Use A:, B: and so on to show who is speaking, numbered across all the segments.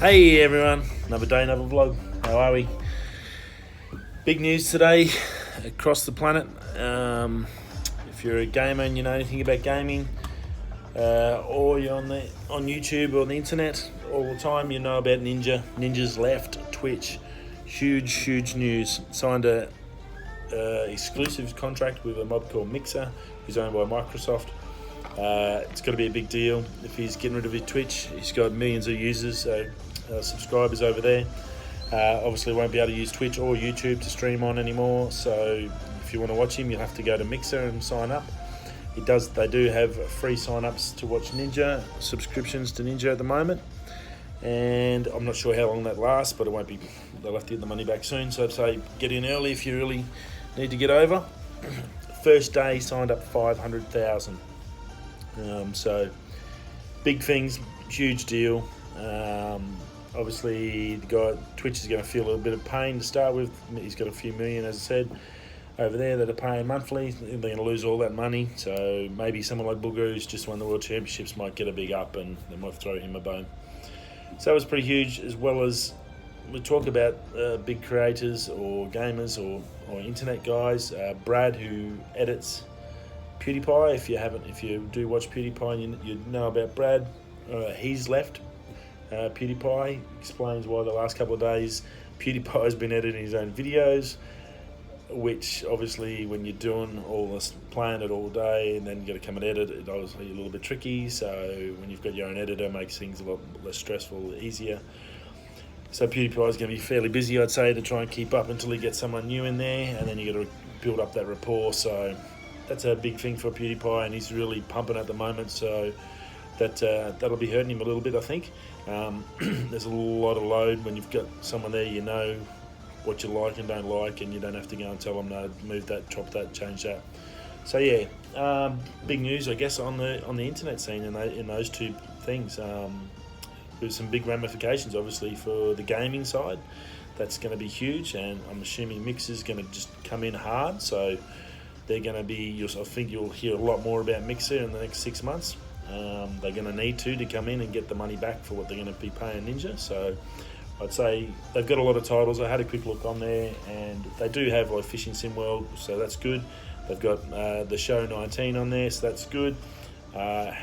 A: Hey everyone, another day, another vlog. How are we? Big news today across the planet. If you're a gamer and you know anything about gaming, or you're on YouTube or the internet all the time, you know about Ninja. Ninja's left Twitch. Huge news. Signed a exclusive contract with a mob called Mixer, who's owned by Microsoft. It's got to be a big deal if he's getting rid of his Twitch. He's got millions of users, subscribers over there. Obviously won't be able to use Twitch or YouTube to stream on anymore, so if you want to watch him you'll have to go to Mixer and sign up. They do have free sign-ups to watch Ninja, subscriptions to Ninja at the moment, and I'm not sure how long that lasts, but it won't be. They'll have to get the money back soon, so I'd say get in early if you really need to get over. First day signed up 500,000. So big things, huge deal. Obviously the guy at Twitch is going to feel a little bit of pain to start with. He's got a few million, as I said, over there that are paying monthly. They're going to lose all that money, so maybe someone like Booger, who's just won the World Championships, might get a big up and they might throw him a bone. So that was pretty huge, as well as we talk about big creators or gamers or internet guys. Brad, who edits PewDiePie, if you do watch PewDiePie, you know about Brad. He's left PewDiePie. Explains why the last couple of days PewDiePie has been editing his own videos, which obviously when you're doing all this, playing it all day and then you got to come and edit it, obviously a little bit tricky. So when you've got your own editor, it makes things a lot less stressful, easier. So PewDiePie is going to be fairly busy, I'd say, to try and keep up until he gets someone new in there, and then you got to build up that rapport. So that's a big thing for PewDiePie, and he's really pumping at the moment, so that'll be hurting him a little bit, I think. There's a lot of load when you've got someone there, you know what you like and don't like, and you don't have to go and tell them, no, move that, chop that, change that. So yeah, big news, I guess, on the internet scene in those two things. There's some big ramifications, obviously, for the gaming side. That's going to be huge, and I'm assuming Mixer's going to just come in hard, so they're going to be, I think you'll hear a lot more about Mixer in the next 6 months. They're going to need to come in and get the money back for what they're going to be paying Ninja. So I'd say they've got a lot of titles. I had a quick look on there, and they do have like Fishing Sim World, so that's good. They've got the Show 19 on there, so that's good. I've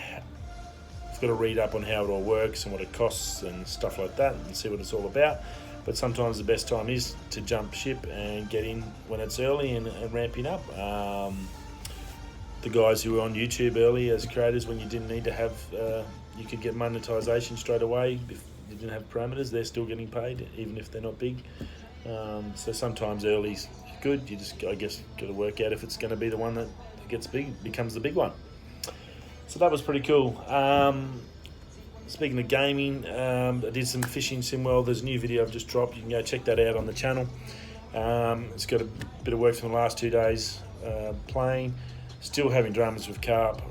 A: got to read up on how it all works and what it costs and stuff like that, and see what it's all about. But sometimes the best time is to jump ship and get in when it's early and ramping up. The guys who were on YouTube early as creators, when you didn't need to have, you could get monetization straight away if you didn't have parameters, they're still getting paid, even if they're not big. So sometimes early's good. You just, I guess, got to work out if it's going to be the one that gets big, becomes the big one. So that was pretty cool. Speaking of gaming, I did some Fishing Sim World. There's a new video I've just dropped. You can go check that out on the channel. It's got a bit of work from the last 2 days playing. Still having dramas with Carp.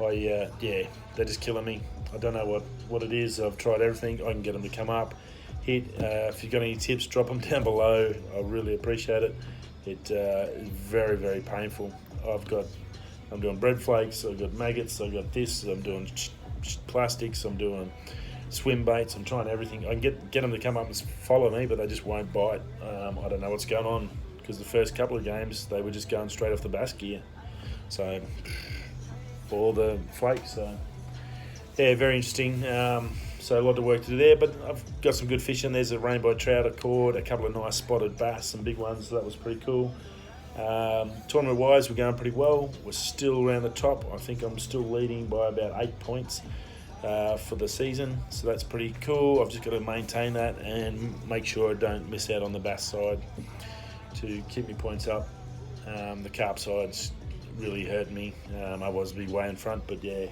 A: Yeah, they're just killing me. I don't know what it is. I've tried everything. I can get them to come up, hit. If you've got any tips, drop them down below. I really appreciate it. It is very painful. I'm doing bread flakes, I've got maggots, I've got this, I'm doing plastics, I'm doing swim baits, I'm trying everything. I can get them to come up and follow me, but they just won't bite. I don't know what's going on, because the first couple of games, they were just going straight off the bass gear. So, all the flakes, so yeah, very interesting. So a lot of work to do there, but I've got some good fishing. There's a rainbow trout I caught, a couple of nice spotted bass, some big ones, so that was pretty cool. Tournament wise, we're going pretty well. We're still around the top. I think I'm still leading by about 8 points for the season, so that's pretty cool. I've just got to maintain that and make sure I don't miss out on the bass side to keep my points up. The carp side's really hurt me. I was be way in front, but yeah.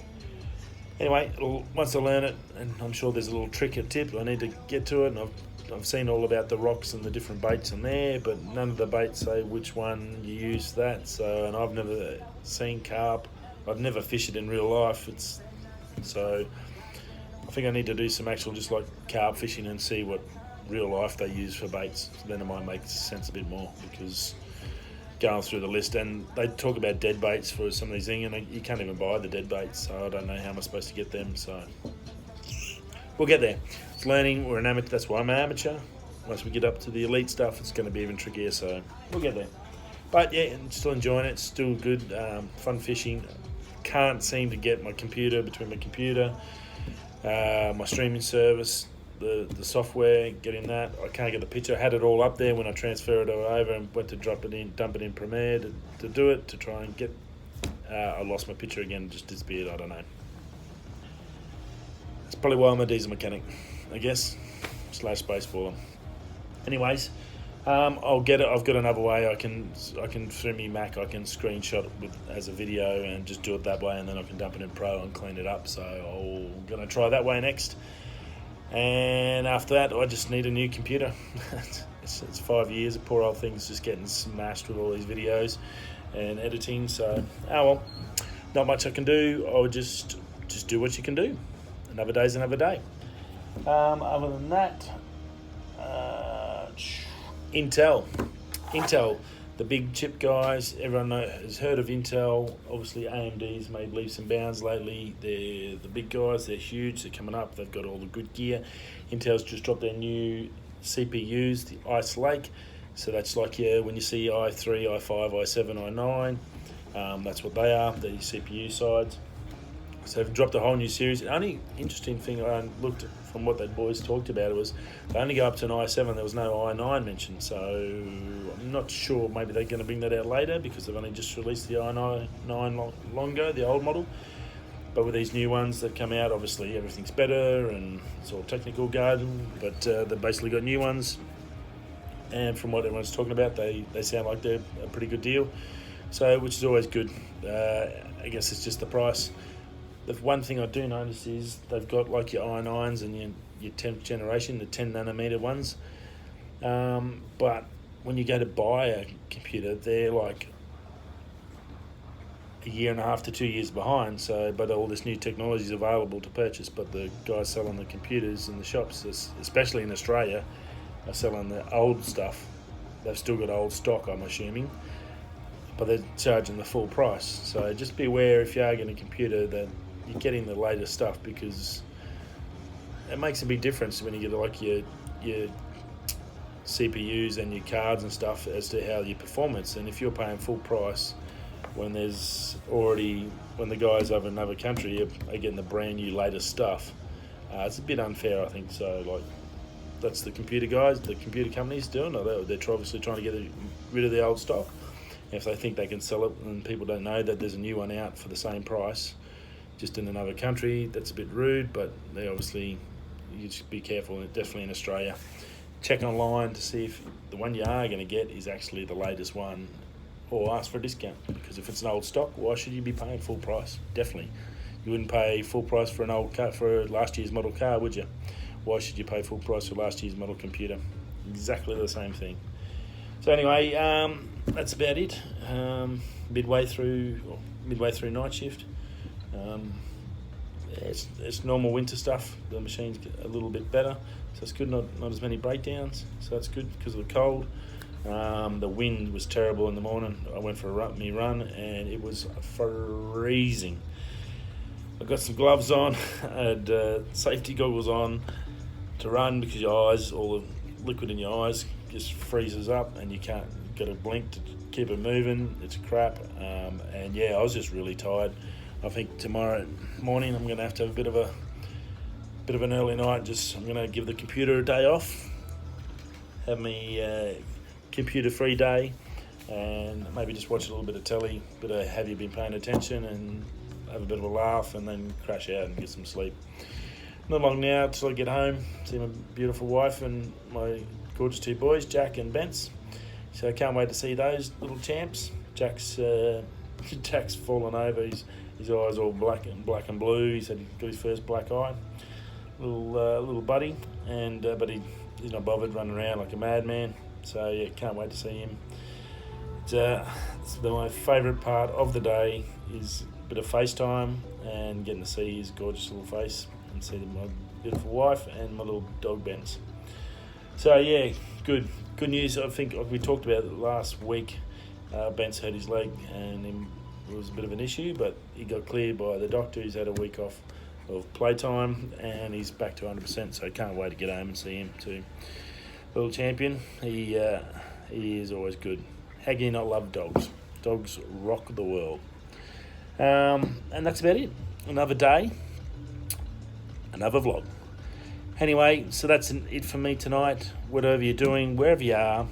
A: Anyway, once I learn it, and I'm sure there's a little trick, a tip, I need to get to it, and I've seen all about the rocks and the different baits in there, but none of the baits say which one you use that. So, and I've never seen carp. I've never fished it in real life. So I think I need to do some actual just like carp fishing and see what real life they use for baits. Then it might make sense a bit more, because going through the list, and they talk about dead baits for some of these things, and you can't even buy the dead baits, so I don't know how I'm supposed to get them. So we'll get there. It's learning. We're an amateur. That's why I'm an amateur. Once we get up to the elite stuff, it's going to be even trickier. So we'll get there. But yeah, I'm still enjoying it. Still good, fun fishing. Can't seem to get my computer between my computer, my streaming service, the software, getting that. I can't get the picture. I had it all up there when I transferred it over and went to dump it in Premiere to do it, to try and get. I lost my picture again, just disappeared. I don't know. That's probably why I'm a diesel mechanic, I guess, / spaceballer. Anyways. I'll get it. I've got another way. I can through my Mac. I can screenshot it as a video and just do it that way, and then I can dump it in Pro and clean it up. So I'm gonna try that way next. And after that, I just need a new computer. it's 5 years. The poor old thing's just getting smashed with all these videos and editing. So well, not much I can do. I'll just do what you can do. Another day's another day. Other than that. Intel, the big chip guys. Everyone has heard of Intel. Obviously, AMD's made leaps and bounds lately. They're the big guys. They're huge. They're coming up. They've got all the good gear. Intel's just dropped their new CPUs, the Ice Lake. So that's like when you see i3, i5, i7, i9. That's what they are. The CPU sides. So they've dropped a whole new series. The only interesting thing I looked at from what that boys talked about was they only go up to an i7. There was no i9 mentioned. So I'm not sure. Maybe they're going to bring that out later because they've only just released the i9 long ago, the old model. But with these new ones that come out, obviously everything's better and it's all technical garden. But they've basically got new ones. And from what everyone's talking about, they sound like they're a pretty good deal. So, which is always good. I guess it's just the price. The one thing I do notice is they've got like your i9s and your 10th generation, the 10 nanometer ones. But when you go to buy a computer, they're like a year and a half to 2 years behind. So, but all this new technology is available to purchase. But the guys selling the computers in the shops, especially in Australia, are selling the old stuff. They've still got old stock, I'm assuming, but they're charging the full price. So just be aware if you are getting a computer that you're getting the latest stuff, because it makes a big difference when you get like your CPUs and your cards and stuff as to how your performance. And if you're paying full price when the guys over in another country are getting the brand new latest stuff, it's a bit unfair, I think. So like that's the computer guys, the computer companies doing it. They're obviously trying to get rid of the old stock. If they think they can sell it and people don't know that there's a new one out for the same price just in another country, that's a bit rude. But they obviously, you just be careful, definitely in Australia. Check online to see if the one you are going to get is actually the latest one, or ask for a discount, because if it's an old stock, why should you be paying full price? Definitely. You wouldn't pay full price for an old car, for last year's model car, would you? Why should you pay full price for last year's model computer? Exactly the same thing. So anyway, that's about it. Midway through night shift. It's normal winter stuff. The machine's a little bit better, so it's good. Not as many breakdowns, so that's good because of the cold. The wind was terrible in the morning. I went for a run and it was freezing. I got some gloves on, I had safety goggles on to run, because your eyes, all the liquid in your eyes just freezes up and you can't get a blink to keep it moving. It's crap. And yeah, I was just really tired. I think tomorrow morning I'm going to have a bit of an early night. I'm going to give the computer a day off, have me computer-free day, and maybe just watch a little bit of telly, bit of have you been paying attention, and have a bit of a laugh, and then crash out and get some sleep. Not long now till I get home, see my beautiful wife and my gorgeous two boys, Jack and Bence. So I can't wait to see those little champs. Jack's fallen over. His eyes all black and blue. He said he got his first black eye. Little buddy, and but he's not bothered, running around like a madman. So yeah, can't wait to see him. It's my favourite part of the day is a bit of FaceTime and getting to see his gorgeous little face and see my beautiful wife and my little dog Benz. So yeah, good news. I think we talked about it last week. Ben's hurt his leg and it was a bit of an issue, but he got cleared by the doctor. He's had a week off of playtime, and he's back to 100%. So can't wait to get home and see him too. Little champion. He is always good. How can you not love dogs? Dogs rock the world. And that's about it. Another day, another vlog. Anyway, so that's it for me tonight. Whatever you're doing, wherever you are,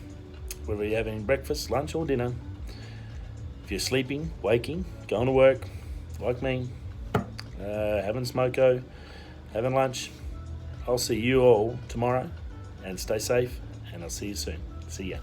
A: whether you're having breakfast, lunch or dinner, if you're sleeping, waking, going to work, like me, having smoko, having lunch, I'll see you all tomorrow, and stay safe, and I'll see you soon. See ya.